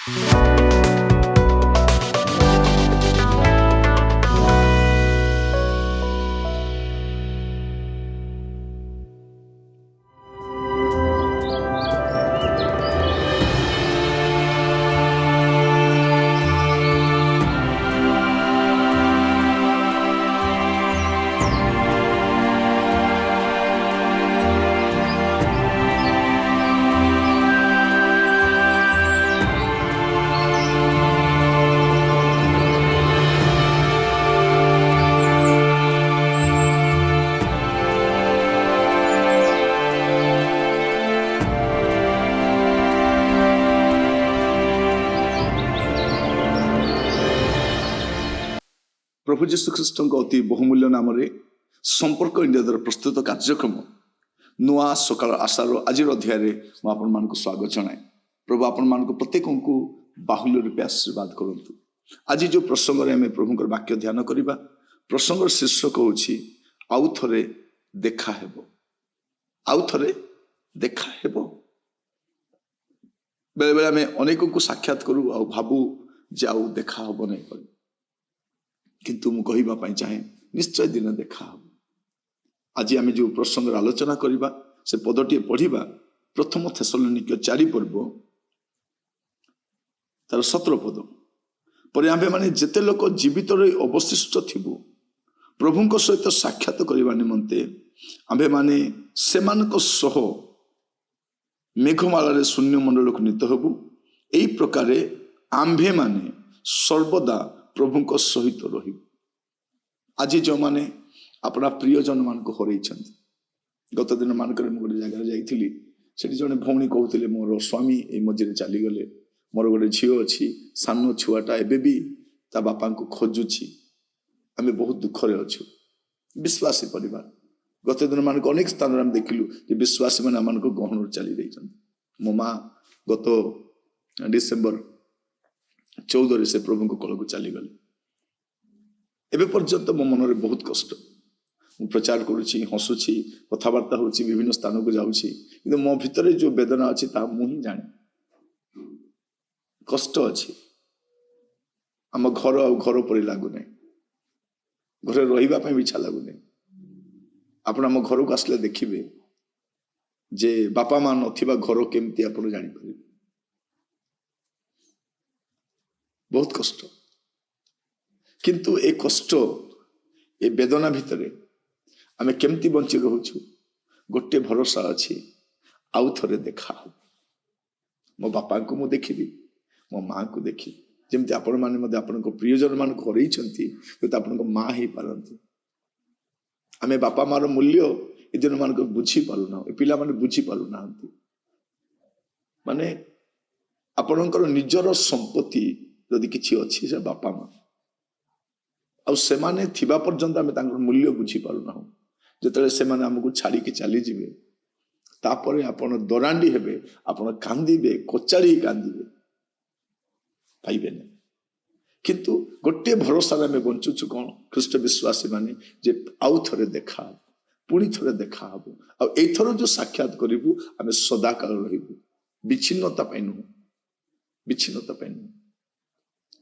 प्रभु जीशु ख्रीष्ट अति बहुमूल्य नाम संपर्क इंडिया द्वारा प्रस्तुत कार्यक्रम नुआ सकाल आशार आज अध्याय मुझे स्वागत जनाए। प्रभु आपण मान प्रत्येक को बाहुल्य रूपे आशीर्वाद करूँ। आज जो प्रसंग में प्रभु वाक्य ध्यान करवा प्रसंग शीर्षक हूँ आउ थे देखा हेब। आउ थे देखा हेब। बेले बेले आम अनेक को साक्षात करूँ आ भावु जे आउ देखा हम नहीं किंतु मु कहवाई चाहे निश्चय दिन देखा हम। आज आम जो प्रसंग आलोचना करवा से पदटी पढ़ा प्रथम थेसलोनिके 4 पर्व तार 17 पद पर आम्भे माने जेते लोक जीवित रही अवशिष्ट थिबु प्रभुंक सहित साक्षात करने निमंते आम्भे माने सेमानक सह मेघमाला शून्य मंडल को नीत हेबु। एई प्रकारे आम्भे माने सर्वदा प्रभुंक सहित रही। आज जो माने अपना प्रियजन मान को हरई गत दिन मानक गोटे जगह जाइली से जड़े भौणी कहते मोर स्वामी ए मझे चलीगले मोर गोटे झील अच्छी सान छुआटा एबे भी ता बापा को खोजुची आम बहुत दुखरे अच्छु। विश्वासी परिवार गत दिन मानक अनेक स्थान में देखिलु विश्वासी मैंने आम गहन चली मो माँ गत डिसेम्बर 14 से प्रभु को कल को चलीगले। एबे पर्यंत मो मन में बहुत कष्ट। मु प्रचार करुच्ची हसुची कथबार्ता होची विभिन्न स्थान को जाऊँगी कि मो भितर जो वेदना अच्छी मु ही जाने। कष्ट अच्छी आम घर आ घर पर लगुना घर रही इच्छा लगुना। आप घर को आसले देखिए जे बापा माँ नथिबा घर केमती आप जापर बहुत कष्ट। किंतु ए कष्ट ए वेदना भितर आमे केमती बंची रोचु गोटे भरोसा अच्छी आउ थे देखा हो। मो बापा को मु देखी मो माँ को देखी जमती आपण मैंने आपण प्रियजन मान हर माँ ही पारती। आमे बापा मार मूल्य ए दिन मान बुझी पालुना पिला माने बुझी पालुना माने आपणकर निजर संपत्ति यदि किसी अच्छी से बापा माँ से माने थिबा पर्यंत आमे तांकर मूल्य बुझी पालुना जेतले से माने हमको छाड़ी के चली जिवे तापरे आपण दरांडी हेबे आपण कांदीबे कोचाड़ी कांदीबे पाइबे नहीं। किंतु गोटे भरोसा में बंचुछु कौन ख्रीष्ट विश्वासी माने जे आउ थे देखा पुणी थे देखा हम आर जो साक्षात करूँ आम सदाकाल रही विच्छिन्नता नुह विच्छिन्नता नुह।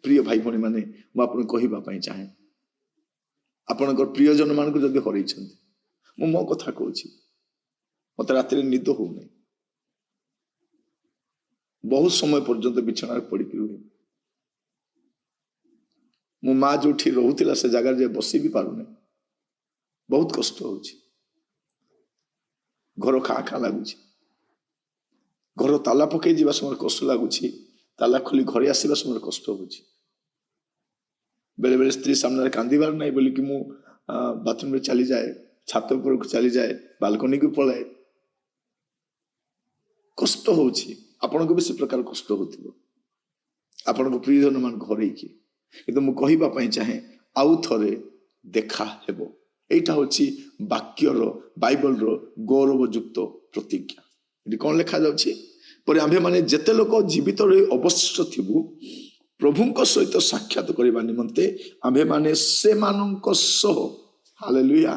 प्रिय भाई भौणी मैंने मुझे कहवाई चाहे आपणकर प्रियजन मान को जब हरई मु मो कथा कहूँ मत रात निद हो नहीं बहुत समय पर्यंत बिछाण पड़ी रुहे। मो माँ जो रोला से जगार जाए बसी भी पारुना बहुत कष्ट हो घर खाँ खाँ लगुच घर ताला पकई जा समय कष्ट लगुच ताला खोली घरे आसवा समय कष्ट हो। बेले बेले स्त्री सामने कांदीबार नहीं बोली कि मु बाथरूम में चली जाए छात ऊपर को चली जाए बालकनी को पलाए कष्ट हो। आपण को भी से प्रकार कष्ट हो आपण को प्रियजन मान घर कि मुझे कहवाई चाहे आउ थे देखा हेब। एटा होची वाक्यर बाइबल रो गौरवयुक्त प्रतिज्ञा। ये कौन लिखा जाउछि पर आम्भे माने जेते लोक जीवित रही अवशिष्ट थिबु प्रभुंक सहित साक्षात करबा निमंते आम्भे माने से मानक सह हालेलुया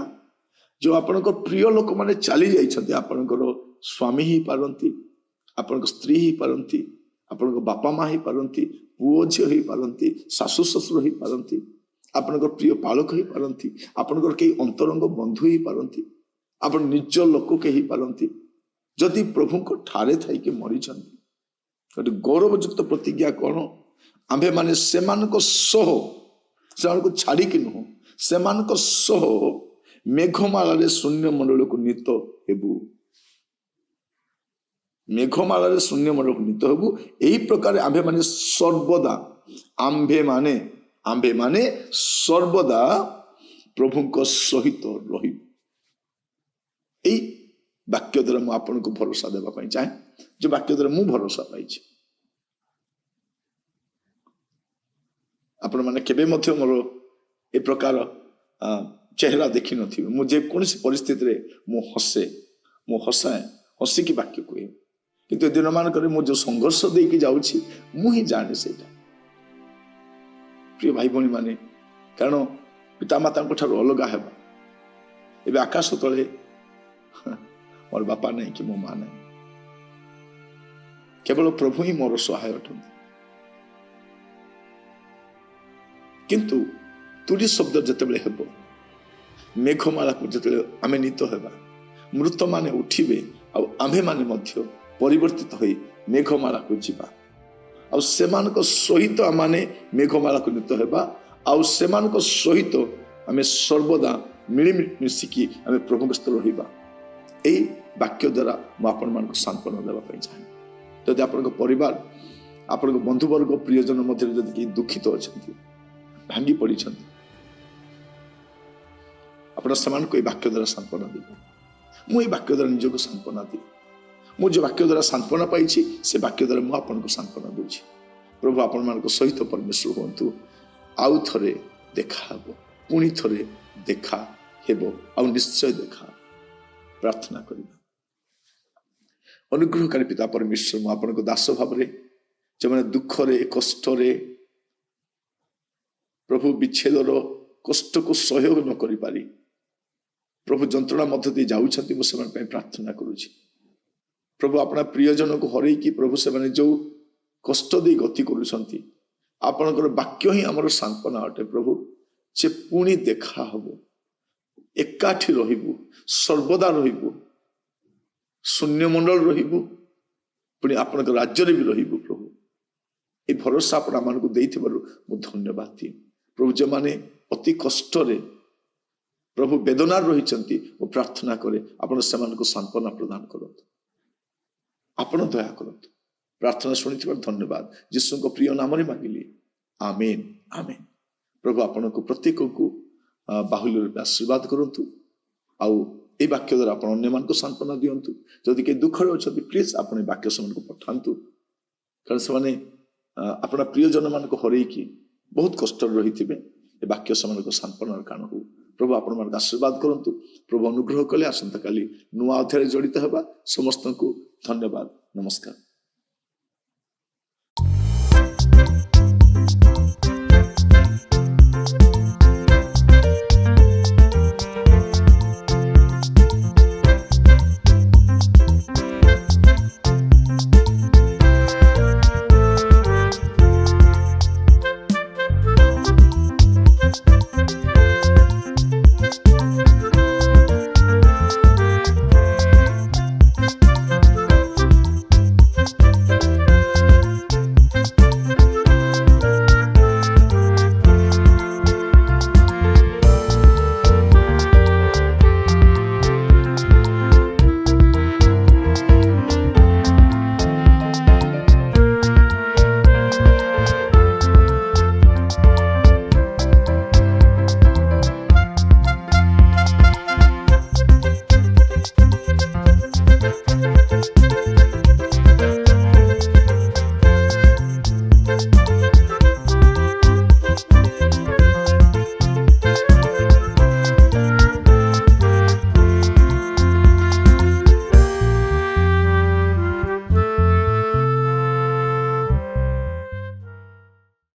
जो आपनकर प्रिय लोक माने चली जाइछन्ति आपनकर स्वामी ही पारंती आपनकर स्त्री ही पारंती आपनकर बापा माँ हो पारती, पुओ झी हो पारती, शाशु शशुर हो पारती, आपणकर प्रिय पालक हो पारती, आपणकर कई अंतरंग बंधु हो पारती, आप निज लोक के हो पारती। जदि प्रभु को ठारे थी कि मरी गोटे गौरवयुक्त प्रतिज्ञा कौन, आम्भे माने सेमानको सह से छाड़ी नुह सेमानको सह मेघमाला शून्य मंडल को नीत हेबु, मेघमाला शून्य मंडल को नीत हेबु। यही प्रकार आम्भे माने सर्वदा आम्भे माने सर्वदा प्रभु सहित रही। यही वाक्य द्वारा मुझे आपन को भरोसा देवाई चाहे, जो वाक्य द्वारा मुझे भरोसा पाई। आपण मैंने केबे मध्य मोर ए प्रकार चेहरा देखी नी, मुझे कौन परिस्थिति रे मु हसे, मु हसाए, हसिकी वाक्य कहे, किंतु दिन मानक मु जो संघर्ष देकी जाऊँगी मुझे जाने से प्रिय भाई भणी माने, कारण पितामाता अलग हेबा। एबे आकाश तले मोर बापा नहीं कि मो माँ नहीं, केवल प्रभु ही मोर सहाय अटंती। किंतु तुरी शब्द जितेबाला हेब, मेघमाला को जिते आम नीत हेबा, मृत माने उठिबे, आम्भे माने मध्य परिवर्तित हो मेघमाला को जीवा, आउ सेमानक सहित आमाने मेघमाला को नीत हेबा, आउ सेमानक सहित आमे सर्वदा मिलिमिशिकी आमे प्रभु स्तर रहिबा। यही वाक्य द्वारा मुझे सांत्वना देवाई चाहे। जदि आप परिवार, आप बंधुवर्ग, प्रियजन मध्य जदि दुखित अच्छा, भांगी पड़ी, आप वाक्य द्वारा सांत्वना देवे। मुझे वाक्य द्वारा निजक सांत्वना दी, मुझे वाक्य द्वारा सांत्वना पाई से वाक्य द्वारा मुझे सांत्वना दूसरी। प्रभु आपण सहित परमेश्वर हूँ, आउ थे देखा पुणी थे देखा आ निश्चय देखा। प्रार्थना करना। अनुग्रहकारी पिता परमेश्वर, मु आपन को दास भाव जो मैंने दुख रे कष्ट रे प्रभु विच्छेदर कष्ट को सहयोग न करि पारी, प्रभु जंत्रणा मध्य दे जाउछंती, मु सेमान पय प्रार्थना करूछि। प्रभु अपना प्रियजन को हरई कि प्रभु से माने जो कष्ट दे गति करूछंती, आपनकर वाक्य ही हमर सांत्वना अटे। प्रभु से पुणी देखा हबो, एकाठी रहिबु, सर्वदा रहिबु, शून्य मंडल रहिबु, पुणी आपनकर राज्य रे भी रहिबु। प्रभु ए भरोसा आपण आमान को देइथिबारु मु धन्यवाद दिए। प्रभु जो माने अति कष्ट रे प्रभु वेदनार रहिचंती, वो प्रार्थना करे आपण सेमान को सांत्वना प्रदान करत, आपण दया करत। प्रार्थना सुनिथिबार धन्यवाद, यीशु को प्रिय नाम रे मांगिली, आमेन आमेन। प्रभु आपण को प्रत्येक को बाहुल्य रूप आशीर्वाद करंतु, आउ ए वाक्य द्वारा आपण अन्य मान को सांत्वना दियंतु। जदि के दुख रे अछंती, प्लीज आपण वाक्य समान को पठांतु, कारण से माने अपना प्रियजन मान को हरई कि बहुत कष्ट रही ए वाक्य समान को सांत्वनार कारण हो। प्रभु आपण मान आशीर्वाद करंतु। प्रभु अनुग्रह कले आसंता काली नुआ अध्याय जड़ित हेबा। समस्त को धन्यवाद, नमस्कार।